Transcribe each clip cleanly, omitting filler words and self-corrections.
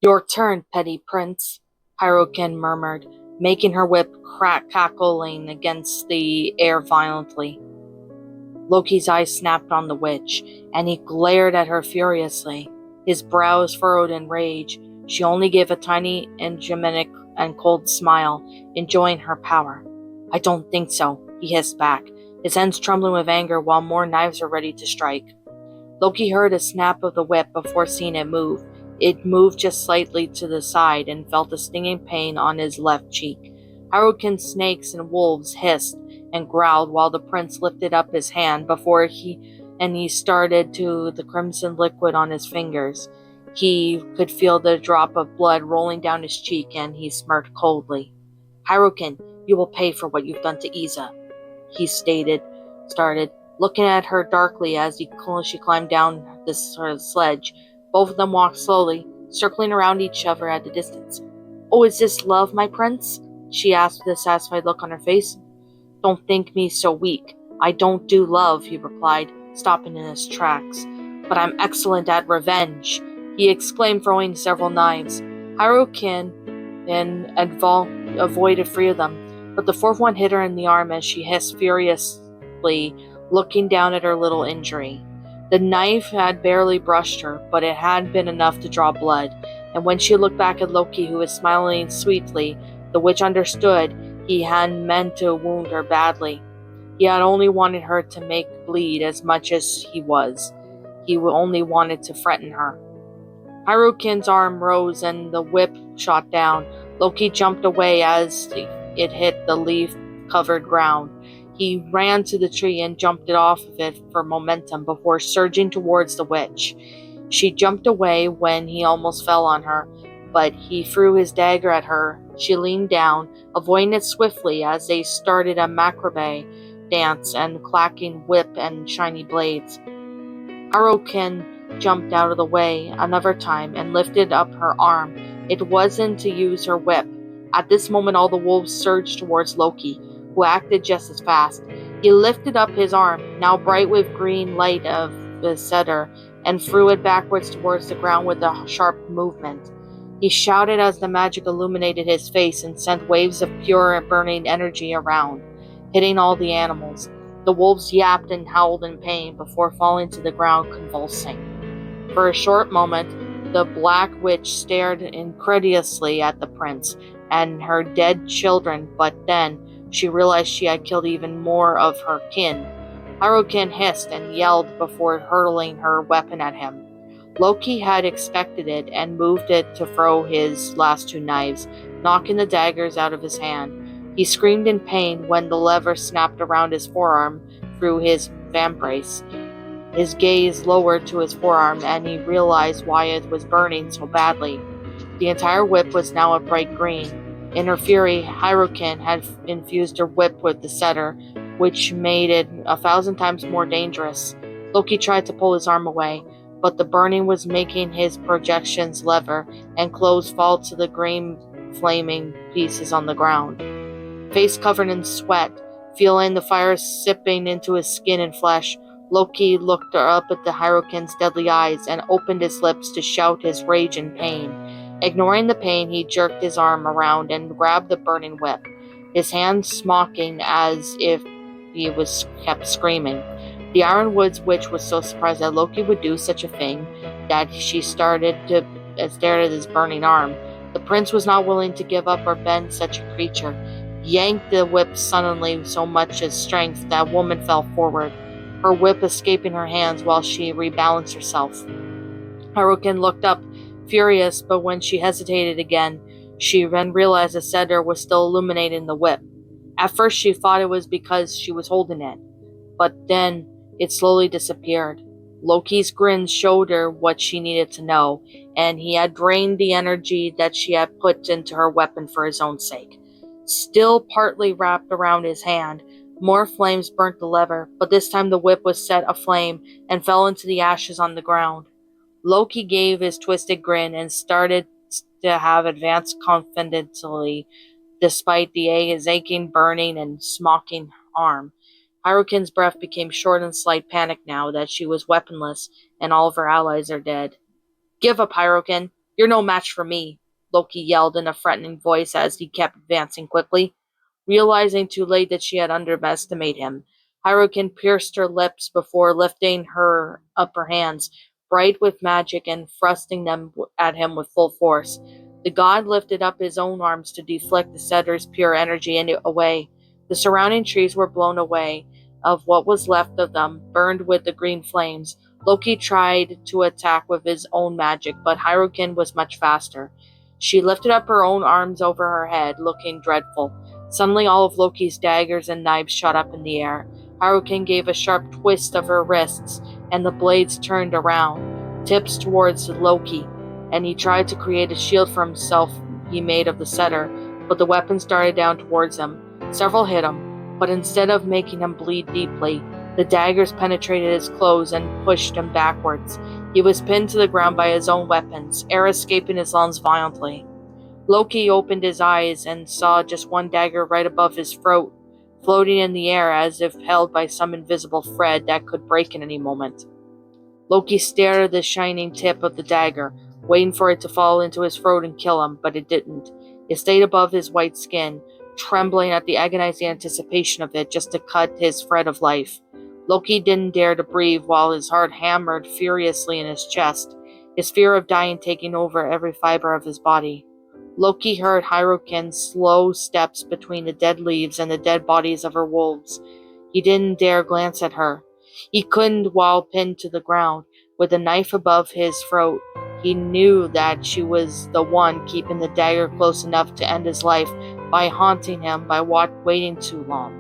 Your turn, petty prince, Hirokin murmured, making her whip crack cackling against the air violently. Loki's eyes snapped on the witch, and he glared at her furiously. His brows furrowed in rage. She only gave a tiny, enigmatic, and cold smile, enjoying her power. I don't think so, he hissed back, his hands trembling with anger while more knives were ready to strike. Loki heard a snap of the whip before seeing it move. It moved just slightly to the side and felt a stinging pain on his left cheek. Harukin's snakes and wolves hissed and growled while the prince lifted up his hand before he started to the crimson liquid on his fingers. He could feel the drop of blood rolling down his cheek, and he smirked coldly. Harukin, you will pay for what you've done to Iza, he started, looking at her darkly as she climbed down the sledge. Both of them walked slowly, circling around each other at a distance. Oh, is this love, my prince? She asked with a satisfied look on her face. Don't think me so weak. I don't do love, he replied, stopping in his tracks. But I'm excellent at revenge, he exclaimed, throwing several knives. Harukin avoided three of them, but the fourth one hit her in the arm as she hissed furiously, looking down at her little injury. The knife had barely brushed her, but it had been enough to draw blood, and when she looked back at Loki, who was smiling sweetly, the witch understood he hadn't meant to wound her badly. He had only wanted her to make bleed as much as he was. He only wanted to threaten her. Harukin's arm rose and the whip shot down. Loki jumped away as it hit the leaf-covered ground. He ran to the tree and jumped it off of it for momentum before surging towards the witch. She jumped away when he almost fell on her, but he threw his dagger at her. She leaned down, avoiding it swiftly as they started a macrame dance and clacking whip and shiny blades. Harukin jumped out of the way another time and lifted up her arm. It wasn't to use her whip. At this moment, all the wolves surged towards Loki, who acted just as fast. He lifted up his arm, now bright with green light of the cedar, and threw it backwards towards the ground with a sharp movement. He shouted as the magic illuminated his face and sent waves of pure and burning energy around, hitting all the animals. The wolves yapped and howled in pain before falling to the ground convulsing. For a short moment, the Black Witch stared incredulously at the prince and her dead children, but then she realized she had killed even more of her kin. Harukin hissed and yelled before hurling her weapon at him. Loki had expected it and moved it to throw his last two knives, knocking the daggers out of his hand. He screamed in pain when the lever snapped around his forearm through his vambrace. His gaze lowered to his forearm, and he realized why it was burning so badly. The entire whip was now a bright green. In her fury, Harukin had infused her whip with the cedar, which made it 1,000 times more dangerous. Loki tried to pull his arm away, but the burning was making his projections lever and clothes fall to the green flaming pieces on the ground. Face covered in sweat, feeling the fire sipping into his skin and flesh, Loki looked up at the Harukin's deadly eyes and opened his lips to shout his rage and pain. Ignoring the pain, he jerked his arm around and grabbed the burning whip, his hand smocking as if he was kept screaming. The Ironwood's witch was so surprised that Loki would do such a thing that she started to stare at his burning arm. The prince was not willing to give up or bend such a creature. Yanked the whip suddenly so much as strength that woman fell forward, her whip escaping her hands while she rebalanced herself. Harukin looked up, furious, but when she hesitated again, she then realized the cedar was still illuminating the whip. At first she thought it was because she was holding it, but then it slowly disappeared. Loki's grin showed her what she needed to know, and he had drained the energy that she had put into her weapon for his own sake. Still partly wrapped around his hand, more flames burnt the lever, but this time the whip was set aflame and fell into the ashes on the ground. Loki gave his twisted grin and started to have advanced confidently, despite his aching, burning, and smocking arm. Harukin's breath became short in slight panic now that she was weaponless and all of her allies are dead. Give up, Harukin, You're no match for me, Loki yelled in a threatening voice as he kept advancing quickly. Realizing too late that she had underestimated him, Hirukin pierced her lips before lifting her upper hands, bright with magic, and thrusting them at him with full force. The god lifted up his own arms to deflect the setter's pure energy away. The surrounding trees were blown away, of what was left of them, burned with the green flames. Loki tried to attack with his own magic, but Hirukin was much faster. She lifted up her own arms over her head, looking dreadful. Suddenly all of Loki's daggers and knives shot up in the air. Harukin gave a sharp twist of her wrists, and the blades turned around, tips towards Loki, and he tried to create a shield for himself he made of the setter, but the weapons darted down towards him. Several hit him, but instead of making him bleed deeply, the daggers penetrated his clothes and pushed him backwards. He was pinned to the ground by his own weapons, air escaping his lungs violently. Loki opened his eyes and saw just one dagger right above his throat, floating in the air as if held by some invisible thread that could break at any moment. Loki stared at the shining tip of the dagger, waiting for it to fall into his throat and kill him, but it didn't. It stayed above his white skin, trembling at the agonizing anticipation of it just to cut his thread of life. Loki didn't dare to breathe while his heart hammered furiously in his chest, his fear of dying taking over every fiber of his body. Loki heard Hirukin's slow steps between the dead leaves and the dead bodies of her wolves. He didn't dare glance at her. He couldn't while pinned to the ground, with a knife above his throat. He knew that she was the one keeping the dagger close enough to end his life by haunting him by waiting too long.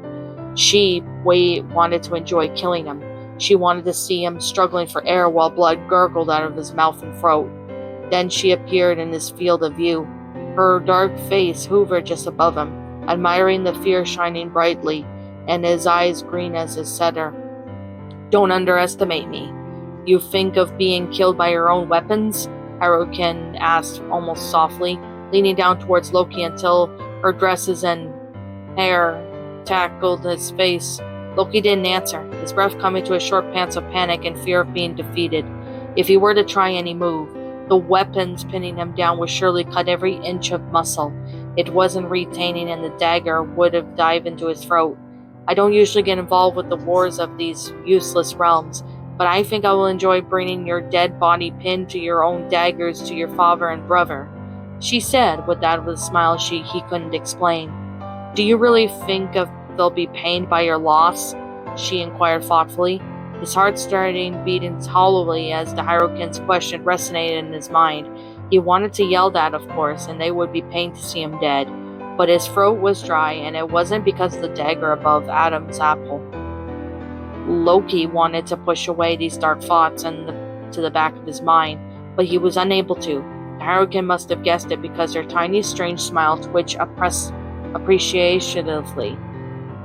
She wanted to enjoy killing him. She wanted to see him struggling for air while blood gurgled out of his mouth and throat. Then she appeared in his field of view. Her dark face hovered just above him, admiring the fear shining brightly, and his eyes green as his setter. Don't underestimate me. You think of being killed by your own weapons? Harukin asked almost softly, leaning down towards Loki until her dresses and hair tackled his face. Loki didn't answer, his breath coming to a short pants of panic and fear of being defeated. If he were to try any move, the weapons pinning him down would surely cut every inch of muscle. It wasn't retaining, and the dagger would have dived into his throat. I don't usually get involved with the wars of these useless realms, but I think I will enjoy bringing your dead body pinned to your own daggers to your father and brother, she said, with that with a smile he couldn't explain. Do you really think they'll be pained by your loss? She inquired thoughtfully. His heart started beating hollowly as the Hirukin's question resonated in his mind. He wanted to yell that, of course, and they would be pained to see him dead. But his throat was dry, and it wasn't because of the dagger above Adam's apple. Loki wanted to push away these dark thoughts to the back of his mind, but he was unable to. The Hirukin must have guessed it because her tiny, strange smile twitched appreciatively.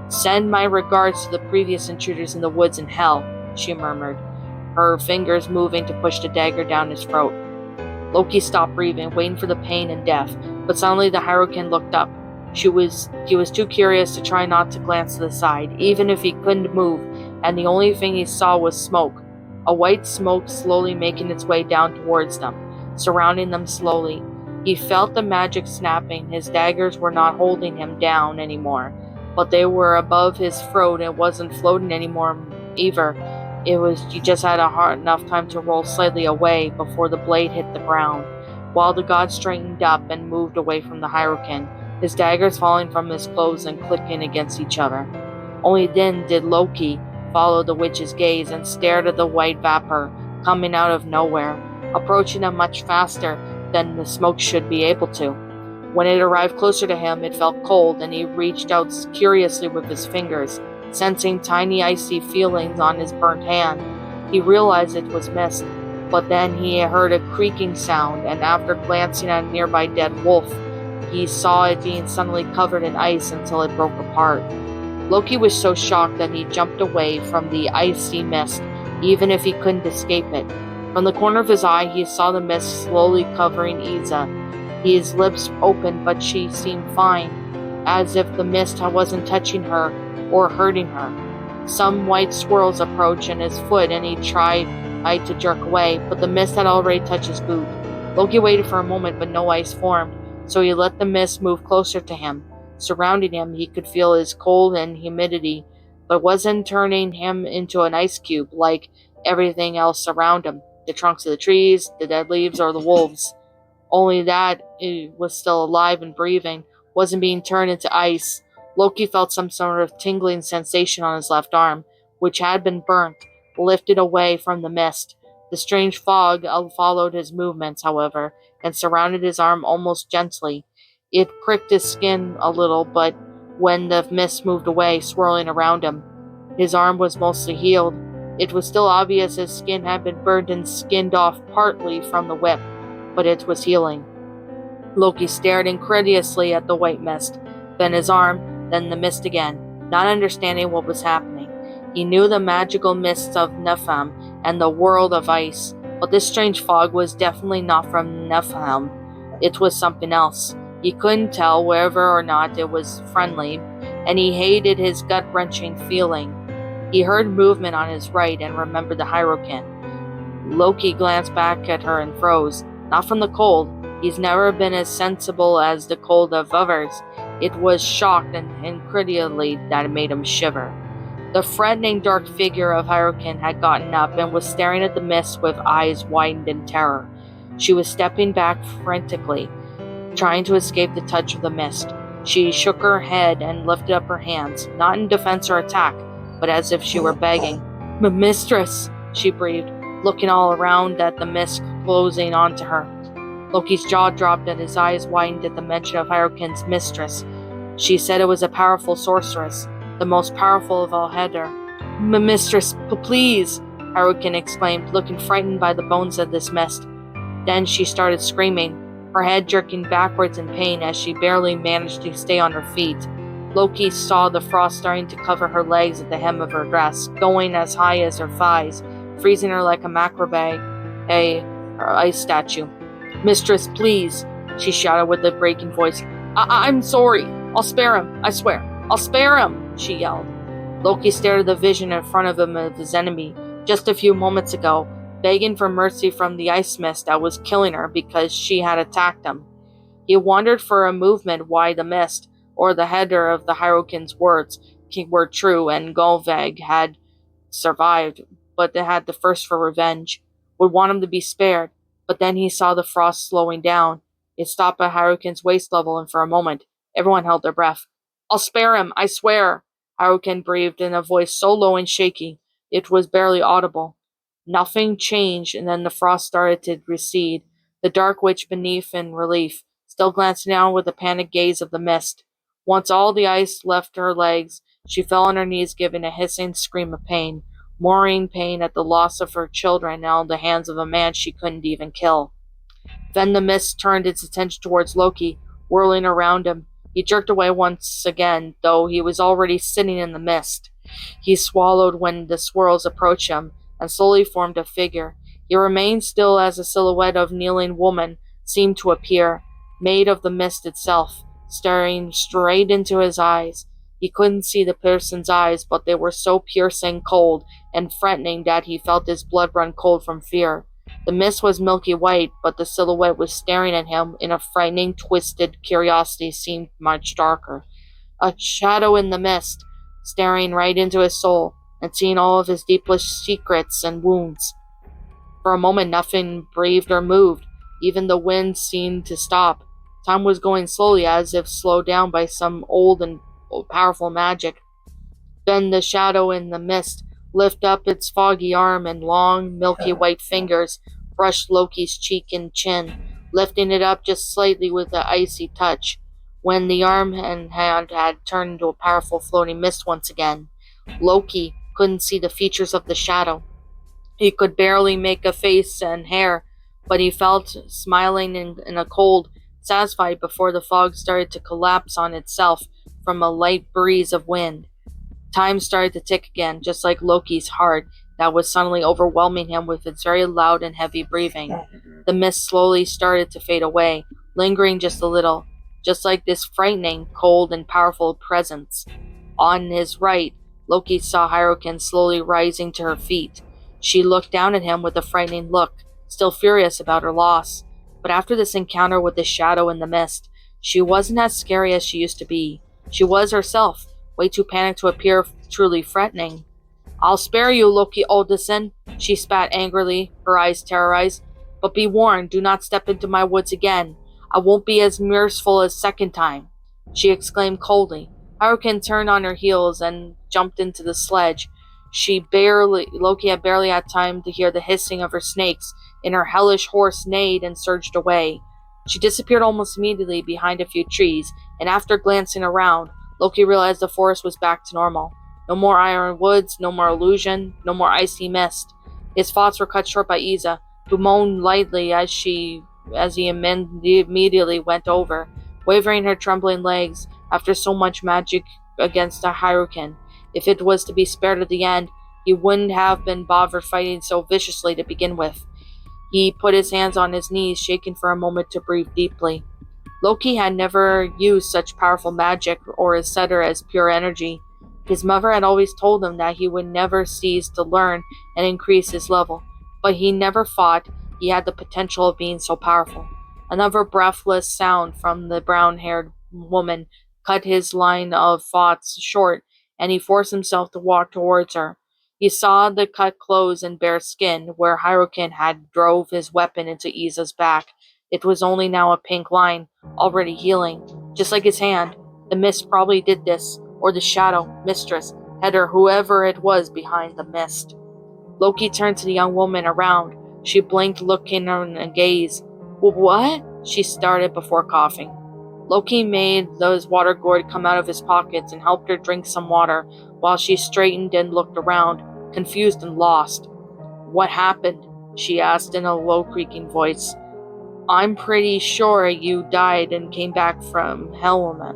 Send my regards to the previous intruders in the woods in hell, she murmured, her fingers moving to push the dagger down his throat. Loki stopped breathing, waiting for the pain and death, but suddenly the Hirukin looked up. He was too curious to try not to glance to the side, even if he couldn't move, and the only thing he saw was smoke. A white smoke slowly making its way down towards them, surrounding them slowly. He felt the magic snapping. His daggers were not holding him down anymore, but they were above his throat and wasn't floating anymore either. He just had enough time to roll slightly away before the blade hit the ground. While the god straightened up and moved away from the Hirukin, his daggers falling from his clothes and clicking against each other. Only then did Loki follow the witch's gaze and stared at the white vapor coming out of nowhere, approaching him much faster than the smoke should be able to. When it arrived closer to him, it felt cold, and he reached out curiously with his fingers, sensing tiny icy feelings on his burnt hand. He realized it was mist, but then he heard a creaking sound, and after glancing at a nearby dead wolf, he saw it being suddenly covered in ice until it broke apart. Loki was so shocked that he jumped away from the icy mist, even if he couldn't escape it. From the corner of his eye, he saw the mist slowly covering Iza. His lips opened, but she seemed fine, as if the mist wasn't touching her or hurting her. Some white swirls approached in his foot, and he tried to jerk away, but the mist had already touched his boot. Loki waited for a moment, but no ice formed, so he let the mist move closer to him. Surrounding him, he could feel his cold and humidity, but wasn't turning him into an ice cube like everything else around him, the trunks of the trees, the dead leaves, or the wolves. Only that it was still alive and breathing, wasn't being turned into ice. Loki felt some sort of tingling sensation on his left arm, which had been burnt, lifted away from the mist. The strange fog followed his movements, however, and surrounded his arm almost gently. It pricked his skin a little, but when the mist moved away, swirling around him, his arm was mostly healed. It was still obvious his skin had been burned and skinned off partly from the whip, but it was healing. Loki stared incredulously at the white mist, then his arm, then the mist again, not understanding what was happening. He knew the magical mists of Niflheim and the world of ice, but this strange fog was definitely not from Niflheim. It was something else. He couldn't tell whether or not it was friendly, and he hated his gut-wrenching feeling. He heard movement on his right and remembered the Hyrule. Loki glanced back at her and froze. Not from the cold. He's never been as sensible as the cold of others. It was shocked and incredulity that it made him shiver. The threatening dark figure of Hyrule had gotten up and was staring at the mist with eyes widened in terror. She was stepping back frantically, trying to escape the touch of the mist. She shook her head and lifted up her hands, not in defense or attack, but as if she were begging. "Mistress," she breathed, looking all around at the mist closing onto her. Loki's jaw dropped and his eyes widened at the mention of Hyrule's mistress. She said it was a powerful sorceress, the most powerful of all Heather. "Mistress, please," Hyrule exclaimed, looking frightened by the bones of this mist. Then she started screaming, her head jerking backwards in pain as she barely managed to stay on her feet. Loki saw the frost starting to cover her legs at the hem of her dress, going as high as her thighs, freezing her like a macrame, her ice statue. "Mistress, please," she shouted with a breaking voice. I'm sorry. I'll spare him, I swear. I'll spare him," she yelled. Loki stared at the vision in front of him of his enemy, just a few moments ago, begging for mercy from the ice mist that was killing her because she had attacked him. He wondered for a moment why the mist, or the header of the Hyrule's words, were true and Golvag had survived, but they had the thirst for revenge, would want him to be spared. But then he saw the frost slowing down. It stopped at Hyrule's waist level, and for a moment, everyone held their breath. "I'll spare him, I swear," Hyrule breathed in a voice so low and shaky, it was barely audible. Nothing changed, and then the frost started to recede, the dark witch beneath in relief, still glancing down with the panicked gaze of the mist. Once all the ice left her legs, she fell on her knees, giving a hissing scream of pain, mourning pain at the loss of her children now in the hands of a man she couldn't even kill. Then the mist turned its attention towards Loki, whirling around him. He jerked away once again, though he was already sitting in the mist. He swallowed when the swirls approached him, and slowly formed a figure. He remained still as a silhouette of kneeling woman seemed to appear, made of the mist itself, staring straight into his eyes. He couldn't see the person's eyes, but they were so piercing cold and threatening that he felt his blood run cold from fear. The mist was milky white, but the silhouette was staring at him in a frightening, twisted curiosity seemed much darker. A shadow in the mist, staring right into his soul, and seeing all of his deepest secrets and wounds. For a moment nothing breathed or moved. Even the wind seemed to stop. Time was going slowly, as if slowed down by some old and powerful magic. Then the shadow in the mist lifted up its foggy arm, and long, milky white fingers brushed Loki's cheek and chin, lifting it up just slightly with an icy touch. When the arm and hand had turned into a powerful floating mist once again, Loki couldn't see the features of the shadow. He could barely make a face and hair, but he felt smiling in a cold, satisfied before the fog started to collapse on itself from a light breeze of wind. Time started to tick again, just like Loki's heart that was suddenly overwhelming him with its very loud and heavy breathing. The mist slowly started to fade away, lingering just a little, just like this frightening, cold, and powerful presence. On his right, Loki saw Hyrule slowly rising to her feet. She looked down at him with a frightening look, still furious about her loss. But after this encounter with the shadow in the mist, she wasn't as scary as she used to be. She was herself, way too panicked to appear truly threatening. "I'll spare you, Loki Oldison," she spat angrily, her eyes terrorized. "But be warned, do not step into my woods again. I won't be as merciful as second time," she exclaimed coldly. Hurricane turned on her heels and jumped into the sledge. Loki had barely had time to hear the hissing of her snakes, and her hellish horse neighed and surged away. She disappeared almost immediately behind a few trees, and after glancing around, Loki realized the forest was back to normal. No more iron woods, no more illusion, no more icy mist. His thoughts were cut short by Iza, who moaned lightly as he immediately went over, wavering her trembling legs after so much magic against a hurricane. If it was to be spared at the end, he wouldn't have been bothered fighting so viciously to begin with. He put his hands on his knees, shaking for a moment to breathe deeply. Loki had never used such powerful magic or etc. as pure energy. His mother had always told him that he would never cease to learn and increase his level, but he never thought he had the potential of being so powerful. Another breathless sound from the brown-haired woman cut his line of thoughts short, and he forced himself to walk towards her. He saw the cut clothes and bare skin where Hyrule had drove his weapon into Iza's back. It was only now a pink line, already healing. Just like his hand, the mist probably did this, or the shadow, mistress, head, or whoever it was behind the mist. Loki turned to the young woman around. She blinked, looking in a gaze. "What?" she started before coughing. Loki made his water gourd come out of his pockets and helped her drink some water while she straightened and looked around, confused and lost. "What happened?" she asked in a low, creaking voice. "I'm pretty sure you died and came back from Helman."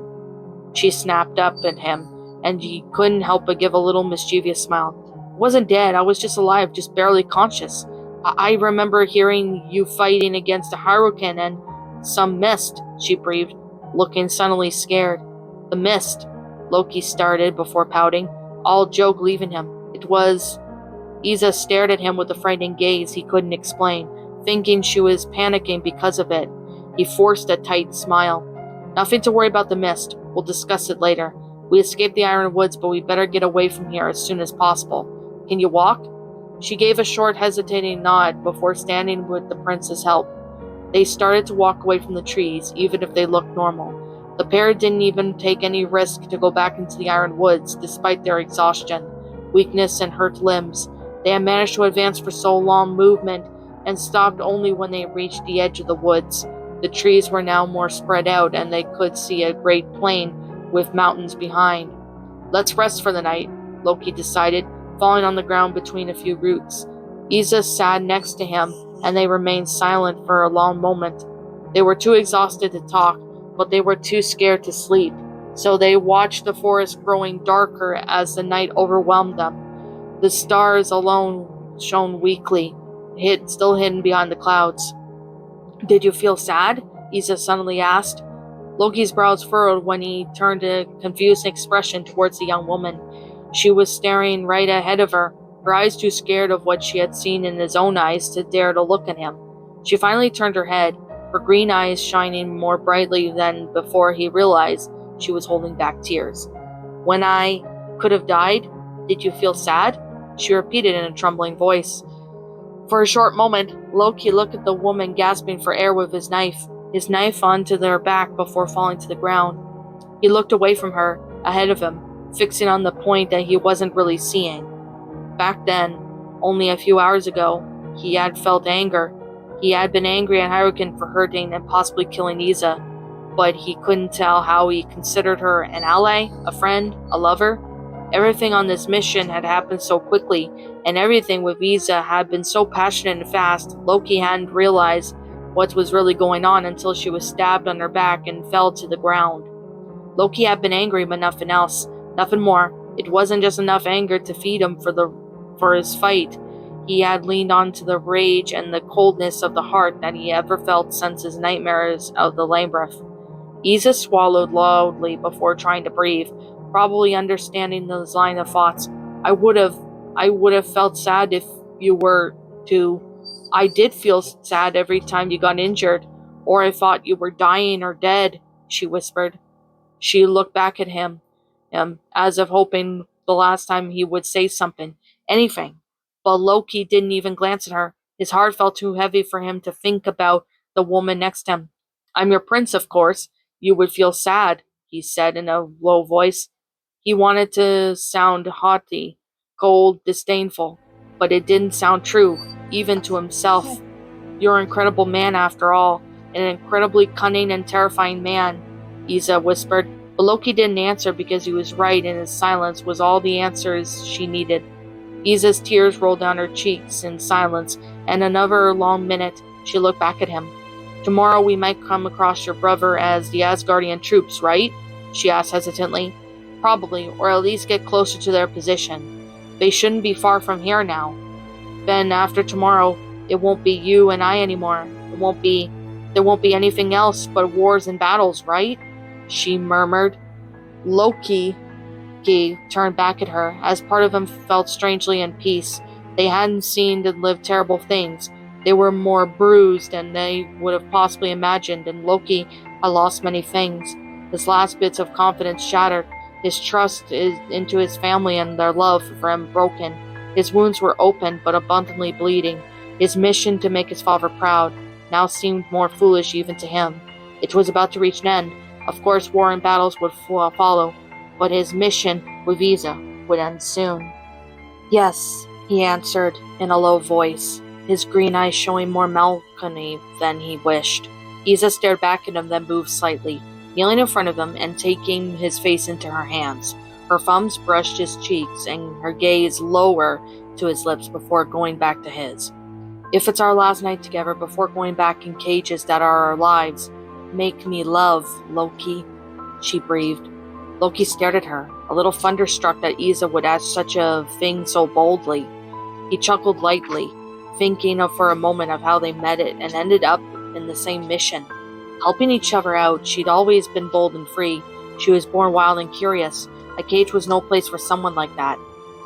She snapped up at him, and he couldn't help but give a little mischievous smile. "I wasn't dead, I was just alive, just barely conscious. I remember hearing you fighting against a hurricane and some mist," she breathed, looking suddenly scared. "The mist," Loki started before pouting, all joke leaving him. "It was..." Iza stared at him with a frightened gaze he couldn't explain, thinking she was panicking because of it. He forced a tight smile. "Nothing to worry about the mist. We'll discuss it later. We escaped the Iron Woods, but we better get away from here as soon as possible. Can you walk?" She gave a short, hesitating nod before standing with the prince's help. They started to walk away from the trees, even if they looked normal. The pair didn't even take any risk to go back into the Iron Woods, despite their exhaustion, weakness, and hurt limbs. They had managed to advance for so long movement and stopped only when they reached the edge of the woods. The trees were now more spread out, and they could see a great plain with mountains behind. "Let's rest for the night," Loki decided, falling on the ground between a few roots. Iza sat next to him, and they remained silent for a long moment. They were too exhausted to talk, but they were too scared to sleep, so they watched the forest growing darker as the night overwhelmed them. The stars alone shone weakly, still hidden behind the clouds. "Did you feel sad?" Iza suddenly asked. Loki's brows furrowed when he turned a confused expression towards the young woman. She was staring right ahead of her eyes too scared of what she had seen in his own eyes to dare to look at him. She finally turned her head, her green eyes shining more brightly than before he realized she was holding back tears. "When I could have died, did you feel sad?" she repeated in a trembling voice. For a short moment, Loki looked at the woman gasping for air with his knife onto their back before falling to the ground. He looked away from her, ahead of him, fixing on the point that he wasn't really seeing. Back then, only a few hours ago, he had felt anger. He had been angry at Hyrule for hurting and possibly killing Iza, but he couldn't tell how he considered her an ally, a friend, a lover. Everything on this mission had happened so quickly, and everything with Iza had been so passionate and fast, Loki hadn't realized what was really going on until she was stabbed on her back and fell to the ground. Loki had been angry, but nothing else, nothing more. It wasn't just enough anger to feed him for his fight. He had leaned onto the rage and the coldness of the heart that he ever felt since his nightmares of the Labyrinth. Iza swallowed loudly before trying to breathe, probably understanding his line of thoughts. I would have felt sad if you were too. I did feel sad every time you got injured. Or I thought you were dying or dead, she whispered. She looked back at him, as if hoping the last time he would say something, anything. But Loki didn't even glance at her. His heart felt too heavy for him to think about the woman next to him. I'm your prince, of course. You would feel sad, he said in a low voice. He wanted to sound haughty, cold, disdainful, but it didn't sound true, even to himself. You're an incredible man, after all, an incredibly cunning and terrifying man, Isa whispered. But Loki didn't answer because he was right, and his silence was all the answers she needed. Isa's tears rolled down her cheeks in silence, and another long minute she looked back at him. Tomorrow we might come across your brother as the Asgardian troops, right? She asked hesitantly. Probably, or at least get closer to their position. They shouldn't be far from here now. Then after tomorrow, it won't be you and I anymore. There won't be anything else but wars and battles, right? She murmured. Loki turned back at her, as part of him felt strangely in peace. They hadn't seen and lived terrible things. They were more bruised than they would have possibly imagined, and Loki had lost many things. His last bits of confidence shattered, his trust into his family and their love for him broken. His wounds were open but abundantly bleeding. His mission to make his father proud now seemed more foolish even to him. It was about to reach an end. Of course, war and battles would follow, but his mission with Isa would end soon. Yes, he answered in a low voice, his green eyes showing more melancholy than he wished. Isa stared back at him, then moved slightly, kneeling in front of him and taking his face into her hands. Her thumbs brushed his cheeks and her gaze lower to his lips before going back to his. If it's our last night together before going back in cages that are our lives, make me love, Loki, she breathed. Loki stared at her, a little thunderstruck that Isa would ask such a thing so boldly. He chuckled lightly, thinking for a moment of how they met it and ended up in the same mission. Helping each other out, she'd always been bold and free. She was born wild and curious. A cage was no place for someone like that.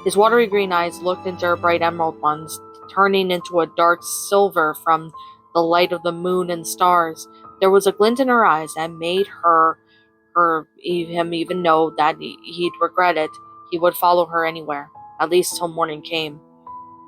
His watery green eyes looked into her bright emerald ones, turning into a dark silver from the light of the moon and stars. There was a glint in her eyes that made him even know that he'd regret it. He would follow her anywhere, at least till morning came.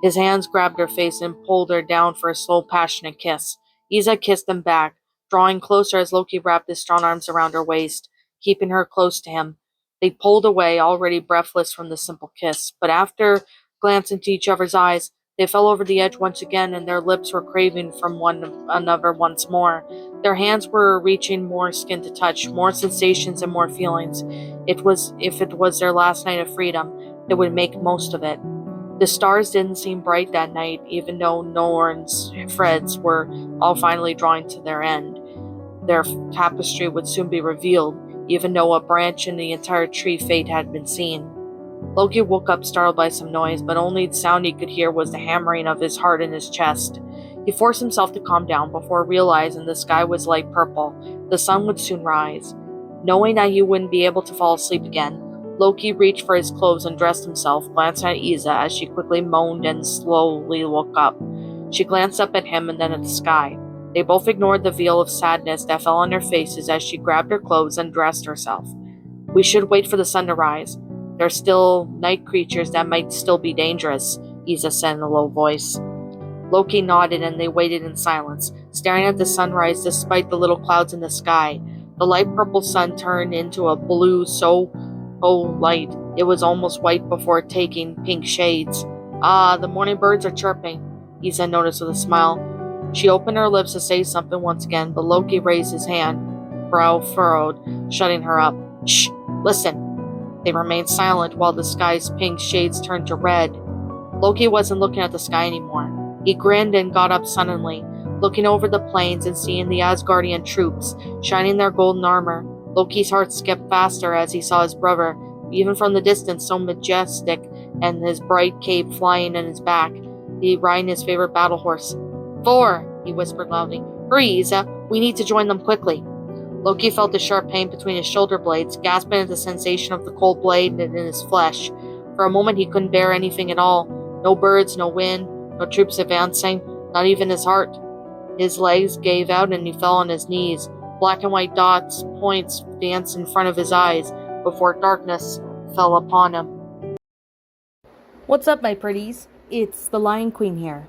His hands grabbed her face and pulled her down for a slow, passionate kiss. Isa kissed him back, drawing closer as Loki wrapped his strong arms around her waist, keeping her close to him. They pulled away, already breathless from the simple kiss, but after glancing into each other's eyes, they fell over the edge once again, and their lips were craving from one another once more. Their hands were reaching more skin to touch, more sensations and more feelings. If it was their last night of freedom, they would make most of it. The stars didn't seem bright that night, even though Norn's threads were all finally drawing to their end. Their tapestry would soon be revealed, even though a branch in the entire tree fate had been seen. Loki woke up startled by some noise, but only the sound he could hear was the hammering of his heart in his chest. He forced himself to calm down before realizing the sky was light purple. The sun would soon rise. Knowing that he wouldn't be able to fall asleep again, Loki reached for his clothes and dressed himself, glancing at Isa as she quickly moaned and slowly woke up. She glanced up at him and then at the sky. They both ignored the veil of sadness that fell on their faces as she grabbed her clothes and dressed herself. We should wait for the sun to rise. There are still night creatures that might still be dangerous, Isa said in a low voice. Loki nodded and they waited in silence, staring at the sunrise despite the little clouds in the sky. The light purple sun turned into a blue so light it was almost white before taking pink shades. Ah, the morning birds are chirping, Isa noticed with a smile. She opened her lips to say something once again, but Loki raised his hand, brow furrowed, shutting her up. Shh, listen. They remained silent while the sky's pink shades turned to red. Loki wasn't looking at the sky anymore. He grinned and got up suddenly, looking over the plains and seeing the Asgardian troops, shining their golden armor. Loki's heart skipped faster as he saw his brother, even from the distance, so majestic, and his bright cape flying in his back. He riding his favorite battle horse. Thor, he whispered loudly. Hurry, Isa, we need to join them quickly. Loki felt a sharp pain between his shoulder blades, gasping at the sensation of the cold blade in his flesh. For a moment he couldn't bear anything at all. No birds, no wind, no troops advancing, not even his heart. His legs gave out and he fell on his knees. Black and white dots, points danced in front of his eyes before darkness fell upon him. What's up, my pretties? It's the Lion Queen here.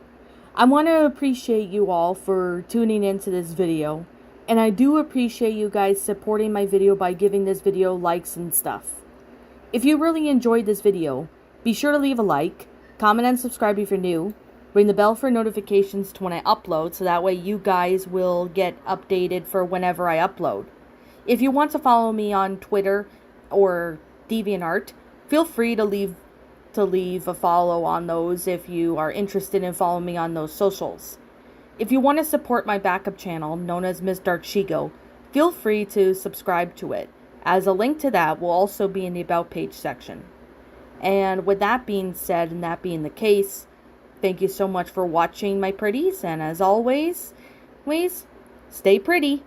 I want to appreciate you all for tuning into this video, and I do appreciate you guys supporting my video by giving this video likes and stuff. If you really enjoyed this video, be sure to leave a like, comment and subscribe if you're new, ring the bell for notifications to when I upload so that way you guys will get updated for whenever I upload. If you want to follow me on Twitter or DeviantArt, feel free to leave a follow on those if you are interested in following me on those socials. If you want to support my backup channel, known as Ms. Dark Shigo, feel free to subscribe to it, as a link to that will also be in the About page section. And with that being said, and that being the case, thank you so much for watching, my pretties, and as always, stay pretty.